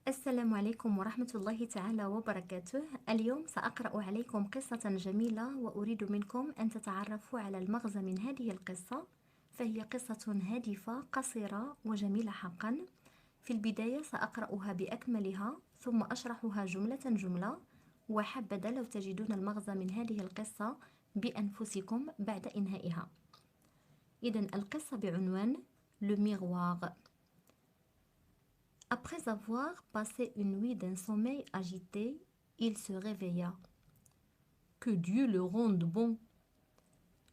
السلام عليكم ورحمة الله تعالى وبركاته. اليوم سأقرأ عليكم قصة جميلة وأريد منكم أن تتعرفوا على المغزى من هذه القصة، فهي قصة هادفة قصيرة وجميلة حقا. في البداية سأقرأها بأكملها ثم أشرحها جملة جملة، وحبذا لو تجدون المغزى من هذه القصة بأنفسكم بعد إنهائها. إذن القصة بعنوان Le Miroir. Après avoir passé une nuit d'un sommeil agité, il se réveilla. Que Dieu le rende bon,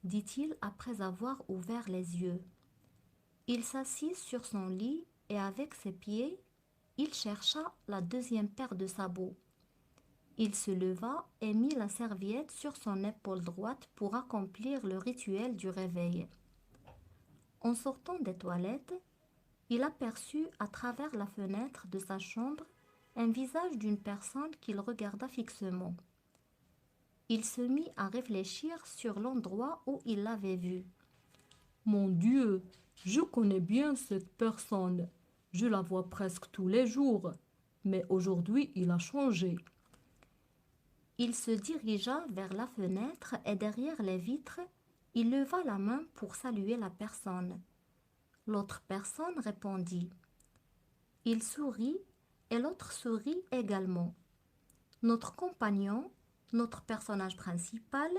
dit-il après avoir ouvert les yeux. Il s'assit sur son lit et avec ses pieds, il chercha la deuxième paire de sabots. Il se leva et mit la serviette sur son épaule droite pour accomplir le rituel du réveil. En sortant des toilettes, il aperçut à travers la fenêtre de sa chambre un visage d'une personne qu'il regarda fixement. Il se mit à réfléchir sur l'endroit où il l'avait vu. Mon Dieu, je connais bien cette personne. Je la vois presque tous les jours. Mais aujourd'hui, il a changé. Il se dirigea vers la fenêtre et derrière les vitres, il leva la main pour saluer la personne. L'autre personne répondit. Il sourit et l'autre sourit également. Notre compagnon, notre personnage principal,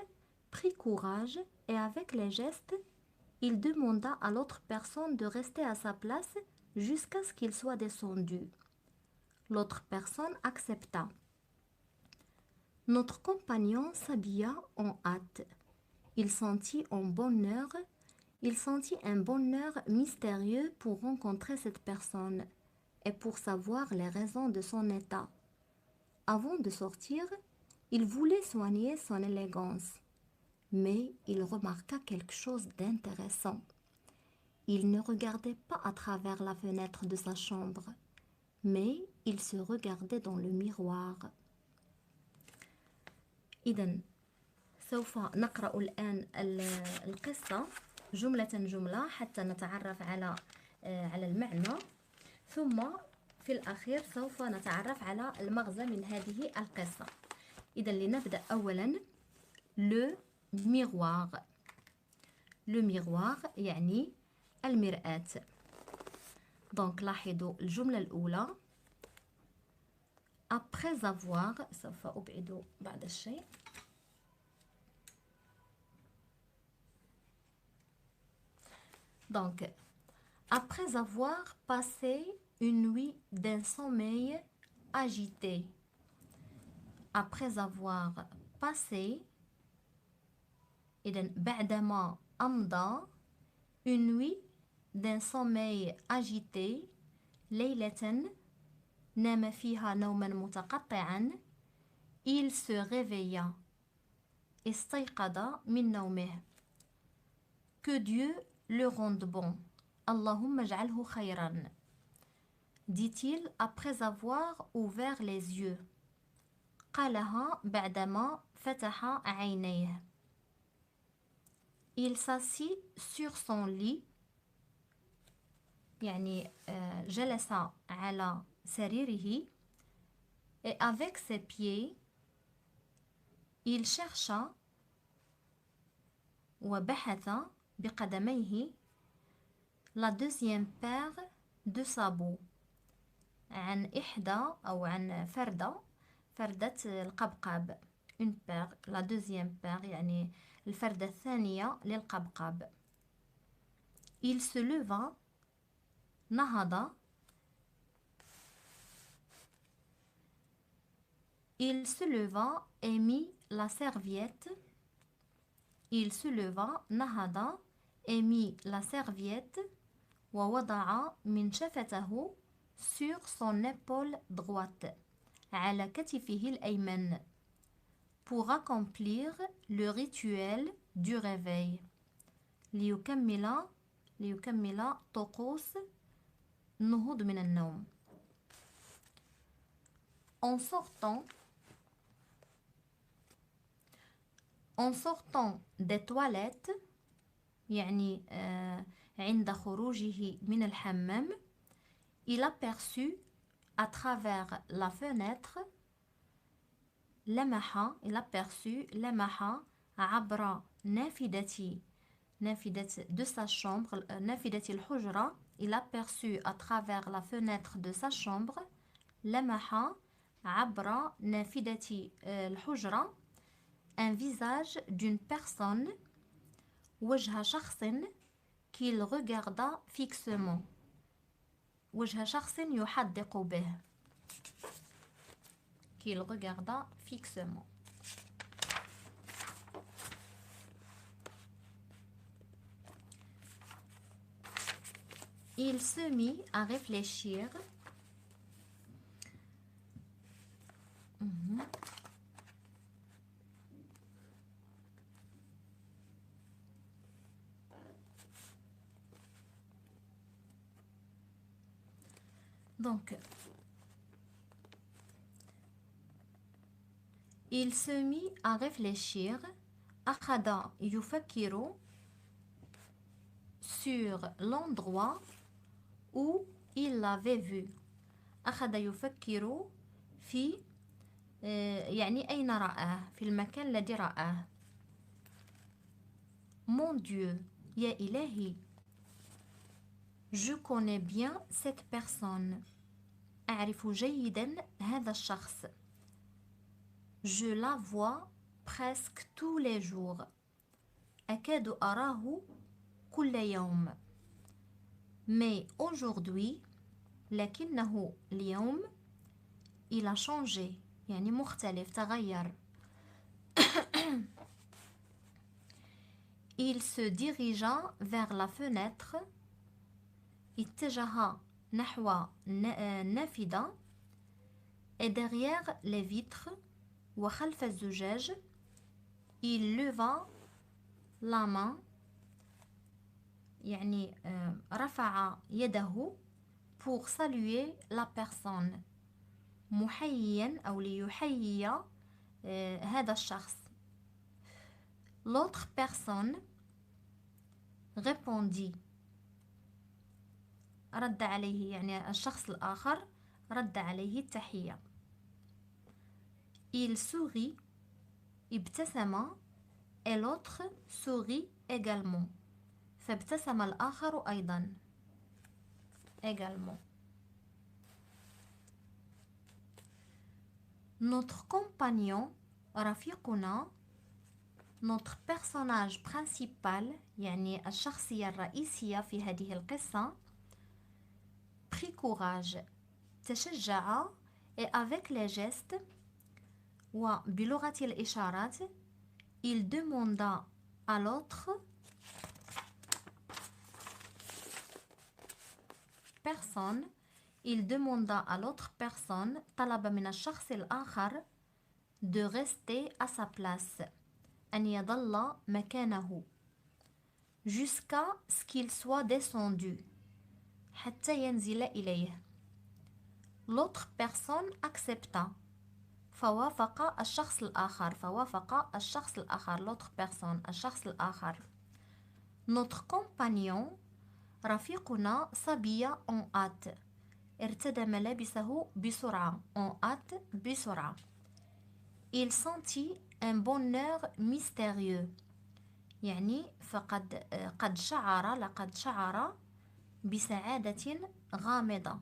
prit courage et avec les gestes, il demanda à l'autre personne de rester à sa place jusqu'à ce qu'il soit descendu. L'autre personne accepta. Notre compagnon s'habilla en hâte. Il sentit un bonheur mystérieux pour rencontrer cette personne et pour savoir les raisons de son état. Avant de sortir, il voulait soigner son élégance, mais il remarqua quelque chose d'intéressant. Il ne regardait pas à travers la fenêtre de sa chambre, mais il se regardait dans le miroir. إذن سوف نقرأ الآن القصة جملة جملة حتى نتعرف على المعنى، ثم في الأخير سوف نتعرف على المغزى من هذه القصة. إذن لنبدأ أولا le miroir. le miroir يعني المرآة. donc لاحظوا الجملة الأولى après avoir، سوف أبعد بعض الشيء. donc après avoir passé une nuit d'un sommeil agité. Après avoir passé إذن بعدما أمضى une nuit d'un sommeil agité ليلة نام فيها نوما متقطعا. il se réveilla استيقظ من نومه. que Dieu le rende bon اللهم اجعله خيرا dit-il après avoir ouvert les yeux. قالها بعدما فتح عينيه. il s'assit sur son lit يعني جلس على سريره et avec ses pieds il chercha وبحث بقدميه la deuxième paire de sabots عن إحدى أو عن فردة القبقاب. une paire la deuxième paire يعني الفردة الثانية للقبقاب. il se leva نهض. il se leva et mit la serviette. il se leva نهض et mit la serviette ووضع منشفته sur son épaule droite على كتفه الأيمن pour accomplir le rituel du réveil. ليكمل طقوس النهوض من النوم. en sortant des toilettes يعني عند خروجه من الحمام il aperçut à travers la fenêtre لمح il aperçut لمح عبر نافذة de sa chambre نافذة الحجرة il aperçut à travers la fenêtre de sa chambre لمح عبر نافذة الحجرة un visage d'une personne وجه شخص qu'il regarda fixement وجه شخص يحدق به qu'il regarda fixement. Il se mit à réfléchir. Donc, il se mit à réfléchir. أخذ يفكر sur l'endroit où il l'avait vu. أخذ يفكر في يعني أين رآه في المكان الذي رآه. Mon Dieu, يا إلهي, je connais bien cette personne. أعرف جيدا هذا الشخص. Je la vois presque tous les jours. أكاد أراه كل يوم. Mais aujourd'hui, لكنه اليوم, il a changé. يعني مختلف, تغير. Il se dirigea vers la fenêtre. اتجه نحو النافذة. Et derrière les vitres, وخلف الزجاج, il leva la main, يعني رفع يده pour saluer la personne, محييا أو ليحيي هذا الشخص. L'autre personne répondit, رد عليه, يعني الشخص الآخر رد عليه التحية. Il sourit, ابتسم, et l'autre sourit également. فابتسم الآخر أيضا. Également. Notre compagnon, رفيقنا, notre personnage principal, يعني الشخصية الرئيسية في هذه القصة, prit courage, تشجع, et avec les gestes, وبلغة الإشارات, il demanda à l'autre personne, il demanda à l'autre personne, طلب من الشخص الآخر, de rester à sa place, أن يظل مكانه, jusqu'à ce qu'il soit descendu, حتى ينزل إليه. L'autre personne accepta, فوافق الشخص الآخر, فوافق الشخص الآخر, l'autre personne, الشخص الآخر. Notre compagnon, رفيقنا, صبي en hâte, ارتدى ملابسه بسرعة, en hâte, بسرعة. Il sentit un bonheur mystérieux, يعني قد شعر بسعادة غامضة,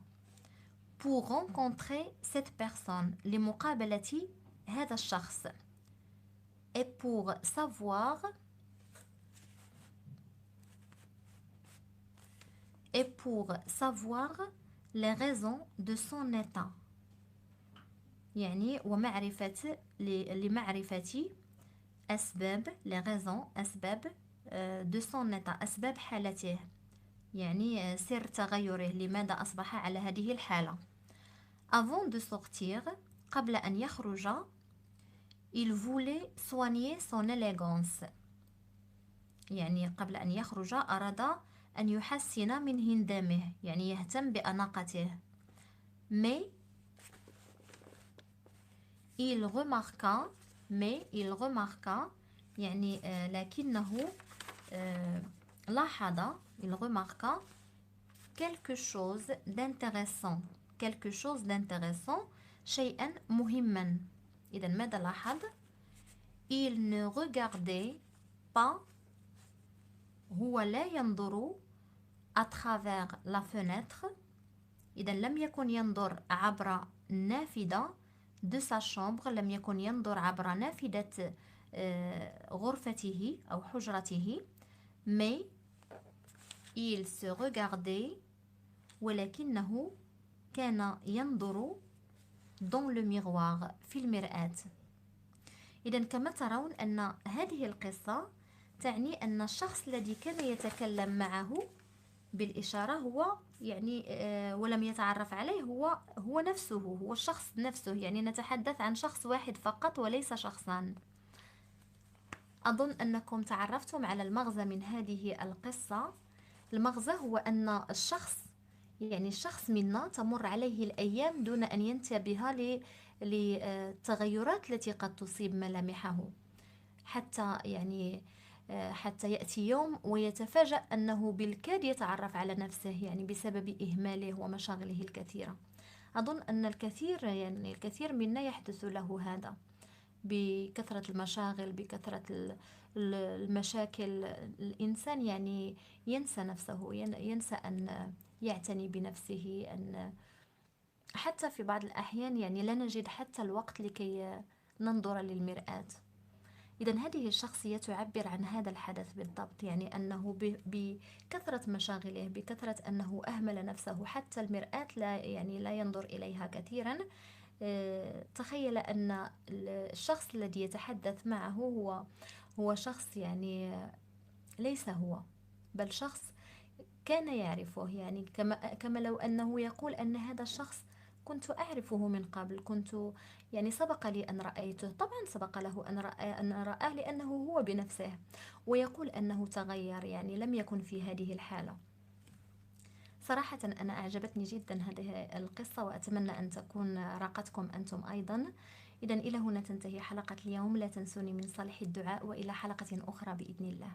pour rencontrer cette personne, لمقابلة هذا الشخص, et pour savoir les raisons de son état, يعني لمعرفة أسباب les raisons أسباب de son état, أسباب حالته, يعني سر تغيره, لماذا أصبح على هذه الحالة. Avant de sortir, قبل أن يخرج, il voulait soigner son élégance, يعني قبل أن يخرج أراد أن يحسن من هندامه, يعني يهتم بأناقته. Mais il remarqua, يعني لكنه لاحظ, il remarqua quelque chose d'intéressant, quelque chose d'intéressant شيئا مهما. إذا ماذا لاحظ؟ il ne regardait pas هو لا ينظر à travers la fenêtre. إذا لم يكن ينظر عبر النافذة de sa chambre، لم يكن ينظر عبر نافذة غرفته أو حجرته، mais il se regardait ولكنه كان ينظر dans le miroir في المرآة. إذا كما ترون أن هذه القصة تعني أن الشخص الذي كان يتكلم معه بالإشارة هو يعني ولم يتعرف عليه هو نفسه، هو الشخص نفسه، يعني نتحدث عن شخص واحد فقط وليس شخصان. أظن أنكم تعرفتم على المغزى من هذه القصة. المغزى هو أن الشخص منا تمر عليه الأيام دون أن ينتبه للتغيرات التي قد تصيب ملامحه، حتى يأتي يوم ويتفاجأ أنه بالكاد يتعرف على نفسه، يعني بسبب إهماله ومشاغله الكثيرة. أظن أن الكثير منا يحدث له هذا بكثرة المشاغل، بكثرة المشاكل. الإنسان يعني ينسى نفسه، ينسى أن يعتني بنفسه، أن حتى في بعض الأحيان يعني لا نجد حتى الوقت لكي ننظر للمرآة. إذن هذه الشخصية تعبر عن هذا الحدث بالضبط، يعني أنه بكثرة مشاغله، بكثرة أنه أهمل نفسه، حتى المرآة لا ينظر إليها كثيرا. تخيل أن الشخص الذي يتحدث معه هو شخص يعني ليس هو، بل شخص كان يعرفه، يعني كما لو أنه يقول أن هذا الشخص كنت أعرفه من قبل، كنت يعني سبق لي أن رأيته. طبعا سبق له أن رآه لأنه هو بنفسه، ويقول أنه تغير، يعني لم يكن في هذه الحالة. صراحة أنا أعجبتني جدا هذه القصة، وأتمنى أن تكون راقتكم أنتم أيضا. إذن إلى هنا تنتهي حلقة اليوم، لا تنسوني من صالح الدعاء، وإلى حلقة أخرى بإذن الله.